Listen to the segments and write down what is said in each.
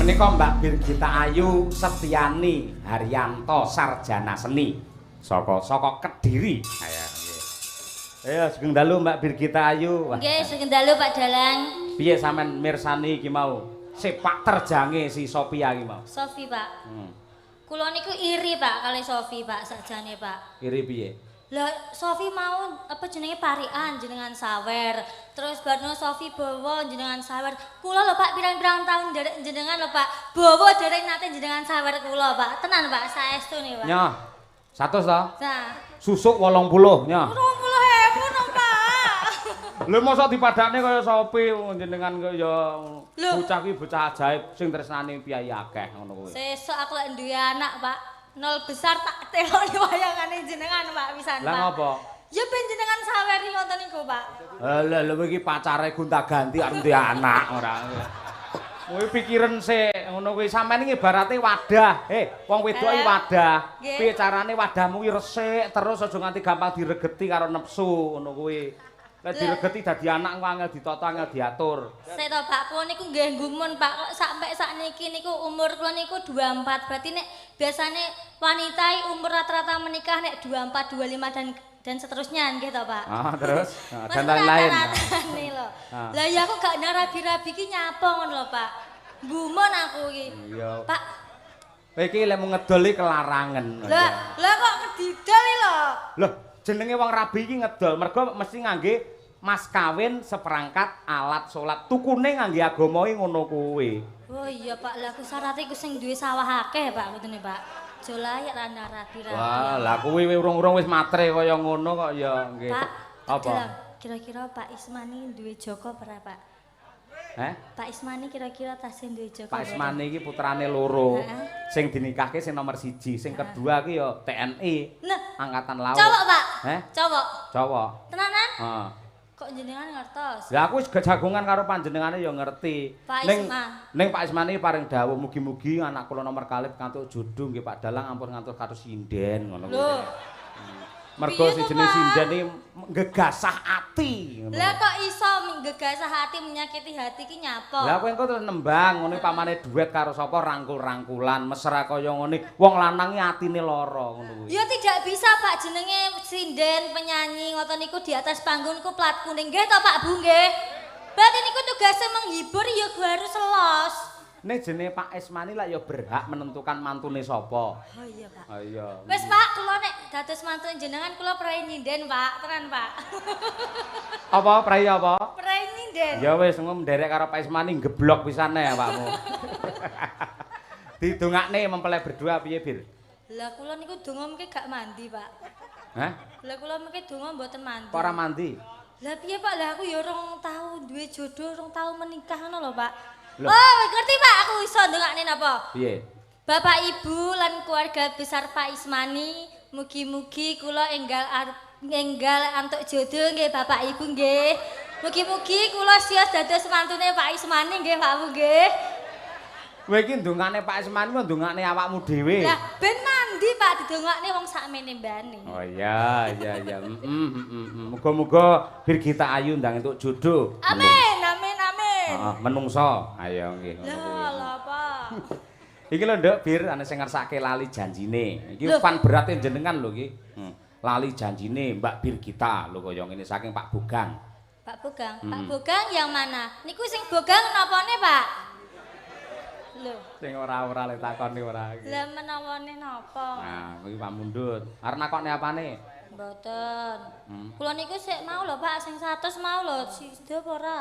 Menika Mbak Birgita Ayu Setiani Haryanto Sarjana Seni saka Kediri. Ayo nggih. Ayo sugeng dalu Mbak Birgita Ayu. Nggih, sugeng dalu Pak Dalang. Piye sampean mirsani iki mau sepak terjange si Sophia iki mau? Sofi, Pak. Kula niku iri, Pak, kali Sofi, Pak, sakjane, Pak. Iri piye? Lah Sofi mau apa jenenge parian jenengan sawer. Terus barno Sofi bawa jenengan sawer. Kula lho Pak pirang-pirang tahun derek jenengan lho Pak. Bawa derek nate jenengan sawer kula Pak. Tenan Pak, saestu nih Pak. Nyoh. 100 to? Nah. Susuk 80 nyoh. 20.000 no Pak. Lha mosok dipadakne kaya Sophie jenengan kaya bocah ki bocah ajaib sing tresnane piyai akeh ngono kuwi. Sesuk aku lek duwe anak Pak. Nol besar tak teloni wayangane jenengan Pak pisan Pak. Lah ngopo? Ya ben jenengan saweri ngoten niku Pak. Lha iki pacare gonta-ganti arep duwe anak ora. Kuwi pikiran sik ngono kuwi sampean iki ibarate wadah. Wong wedok iki wadah. Piye carane wadahmu kuwi resik terus aja nganti gampang diregeti karo nepsu ngono kuwi. Lek diregeti dadi anak ku angel ditata angel diatur. Sik to Pak, kula niku nggih gumun Pak, kok sampai sakniki niku umur kula niku 24. Berarti nek biasane wanita umur rata-rata menikah nek 24, 25 dan seterusnya nggih to Pak. Terus dan lain-lain. Lah ya aku gak nang rabi-rabi ki nyapa ngono lho Pak. Gumun aku iki. Iya. Pak. Kowe iki lek mau ngedol iki kelarangan. Lah kok kedidol lho. Loh, jenenge wong rabi iki ngedol mergo mesti ngangge mas kawin seperangkat alat salat. Tukune ngangge agama iki ngono kuwi. Oh iya Pak, lah aku syaratnya ku sing duwe sawah akeh Pak ngene Pak. Aja layak lah nang rabi-rabi. Wah, lah kuwi urung-urung wis matre kaya ngono kok ya nggih. Pak, apa? Kira-kira Pak Ismani duwe joko ora Pak? Pak Ismani kira-kira tasih duwe joko. Pak Ismani iki putrane loro. Sing dinikahke sing nomor 1, sing kedua ki ya TNI. Nah, Angkatan Laut. Cowok, Pak. Cowok. Cowok. Tenanan? Heeh. Kok jenengan ngertos? Lah aku wis jagongan karo panjenengane ya ngerti. Ning Pak Ismani paring dawuh mugi-mugi anak kula nomor kalih kantuk jodoh nggih Pak Dalang ampun ngantos kados sinden ngono kuwi. Mergo si jenis sinden iki gegasah ati ngono. Lah kok iso gegasah hati menyakiti hati ki nyapa? Lah kowe engko terus nembang ngene pamane duet karo sapa rangkul-rangkulan mesra kaya ngene wong lanang iki atine lara ngono kuwi. Ya tidak bisa Pak jenenge sinden penyanyi ngoten niku di atas panggung niku plat kuning nggih to Pak Bu nggih. Berarti niku tugasnya menghibur ya harus selos. Nek jenenge Pak Ismani lah ya berhak menentukan mantune sapa. Oh iya Pak. Oh iya. Wis Pak, kula nek dados mantune jenengan kula prei nyinden Pak, tenan Pak. Apa prei apa? Prei nyinden. Ya wis engko nderek karo Pak Ismani geblok pisane ya Pakmu. Didongakne mempelai berdua piye, Bir? Lah kula niku donga mengke gak mandi, Pak. Hah? Lah kula mengke donga mboten mandi. Kok ora mandi? Lah piye Pak? Lah aku ya rong tau duwe jodoh, rong tau menikah ngono lho, Pak. Loh. Oh, ngerti Pak, aku iso ndongakne napa? Piye? Bapak Ibu lan keluarga besar Pak Ismani, mugi-mugi kula enggal antuk jodoh nggih Bapak Ibu nggih. Mugi-mugi kula sios dados mantune Pak Ismani nggih Pak Bu nggih. Kowe iki ndongakne Pak Ismani kok ndongakne awakmu dhewe. Lah ben mandi Pak didongakne wong sakmene mbane. Oh iya. Muga-muga Birgita Ayu ndang entuk jodoh. Amin. Heeh, menungso. Ayo nggih. Lah apa? Iki lho Nduk Bir ana sing ngersake lali janjine. Iki fan berate jenengan lho iki. Lali janjine Mbak Birgita lho kaya ngene saking Pak Bogang. Pak Bogang, Pak Bogang yang mana? Niku sing Bogang napane, Pak? Lho. Sing ora le takoni ora iki. Lah menawane napa? Nah, kuwi Pak Mundut. Arep nakokne apane? Mboten. Kula niku sik mau lho Pak, sing 100 mau lho, sida apa ora?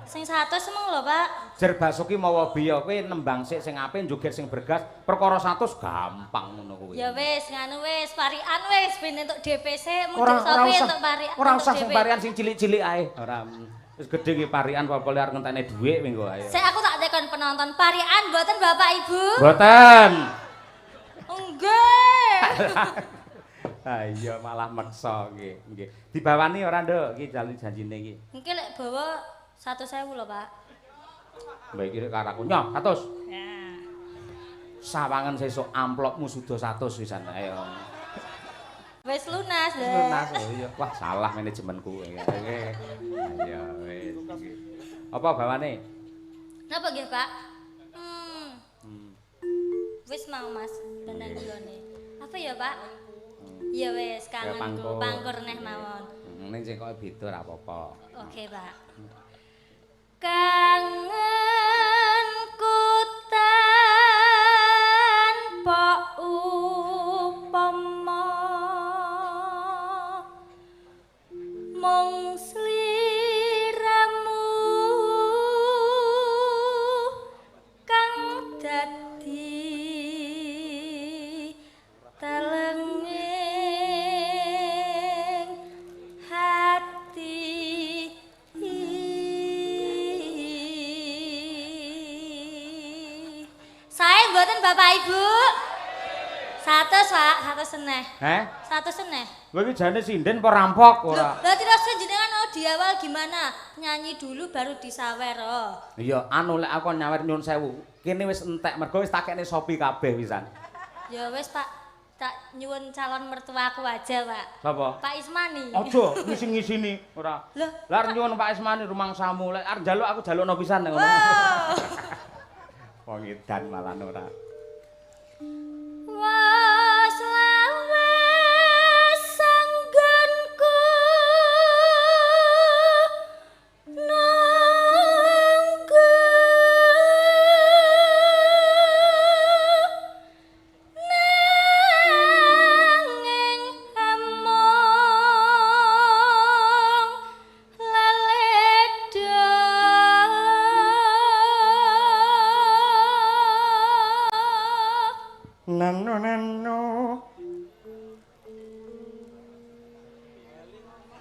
Sing 100 mau lho Pak. Jer Basuki mawa biya kowe nembang sik sing apik joget sing bergas, perkara 100 gampang ngono kuwi. Ya wis, nganu wis, parian wis ben entuk DPC, mudhun sopi entuk parian. Ora usah sing parian sing cilik-cilik ae. Ora wis gedhe ki parian apa arep ngenteni dhuwit mengko ae. Sik aku tak tekon penonton parian mboten Bapak Ibu? Mboten. Nggih. Ha iya malah meksa nggih. Dibawani ora Nduk iki janjine iki. Nggih lek bawa 100.000 lho, Pak. Mbak iki karo aku nyoh 100. Ya. Sawangan sesuk amplopmu sudah 100 wisan ayo. Wis lunas lho. Lunas iya. Wah salah manajemenku. Ayo wis. Apa bawane? Napa nggih, Pak? Wis mau Mas, dandan gulone. Apa ya, Pak? Ya wis, kangenku pangkur neh mawon. Ning sing kok beda ora apa-apa. Oke, Pak. Kangenku tanpa upama mung sliramu kang dadi telenging hati. Saya mboten Bapak Ibu. 100 Pak, 100 seneh. 100 seneh. Kowe iki jane sinden apa rampok ora? Lah terus jenengan mau di awal gimana? Nyanyi dulu baru disawer. Oh. Iya, anu lek aku nyawer nyun sewu. Kene wis entek mergo wis tak kene sopi kabeh pisan. Ya wis Pak, tak nyuwun calon mertuaku aja, Pak. Sapa? Pak Ismani. Aja ngisi-ngisini ora. Loh, Lah nyuwun Pak Ismani rumangsamu lek arep njaluk aku jalukno pisan ngono. wow. Wong edan malah ora. Was lawes sanggonku nunggu nanging among leledo Nano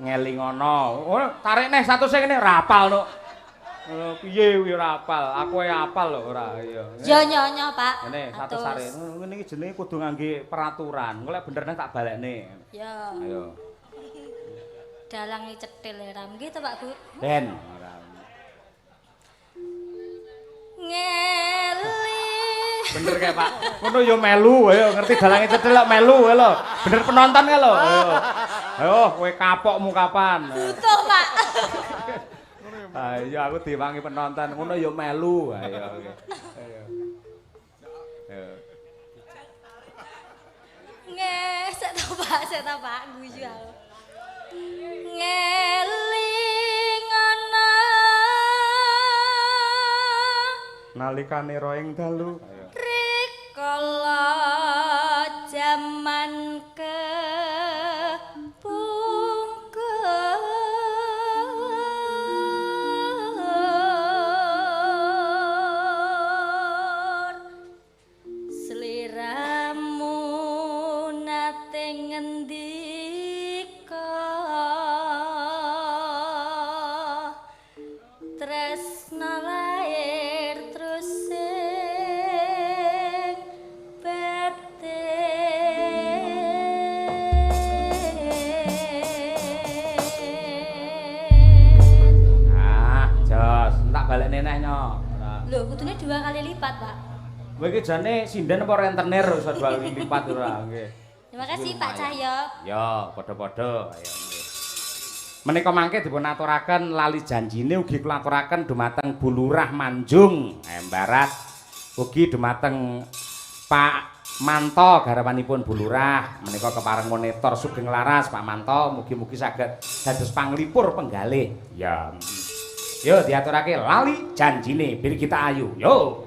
ngelingono. Oh, tarik neh 100 sing kene rapal no. Piye kuwi ora apal? Aku ae apal lho ora iya. Ya nyonya, Pak. Ngene 100 sare. Ngene iki jenenge kudu ngangge peraturan. Engko lek bener neh tak balekne. Ya. Ayo. Dalange cetil ram nggih to, Pak Bu. Den ora. Ngeli. Bener kae, Pak. Ngono ya melu, ayo ngerti dalange cetil kok melu ae lho. Bener penonton kae lho. Ayo. Ayo kowe kapokmu kapan? Butuh, Pak. Ayo aku diwangi penonton. Ngono ya melu. Ayo. Ayo. Ayo. Sik to, Pak, guyu aku. Ngeling ana Nalikane roeng dalu. rikala jaman kepungkur sliramu nate ngendika tresna lair terus sing batin. Jos, tak balekne neh nyo. Lho, kudune 2 kali lipat, Pak. Kowe iki jane sinden apa rentenir iso 2 kali lipat ora nggih. Terima kasih Pak Cahyo. Ya, padha-padha. Ayo nggih. Menika mangke dipun aturaken lali janjine ugi kula aturaken dumateng Bu Lurah Manjung, Barat. Ugi dumateng Pak Manto garapanipun Bu Lurah menika kepareng monitor sugeng laras Pak Manto mugi-mugi saged dados panglipur penggalih. Ya. Yo diaturake lali janjine bir kita ayu. Yo.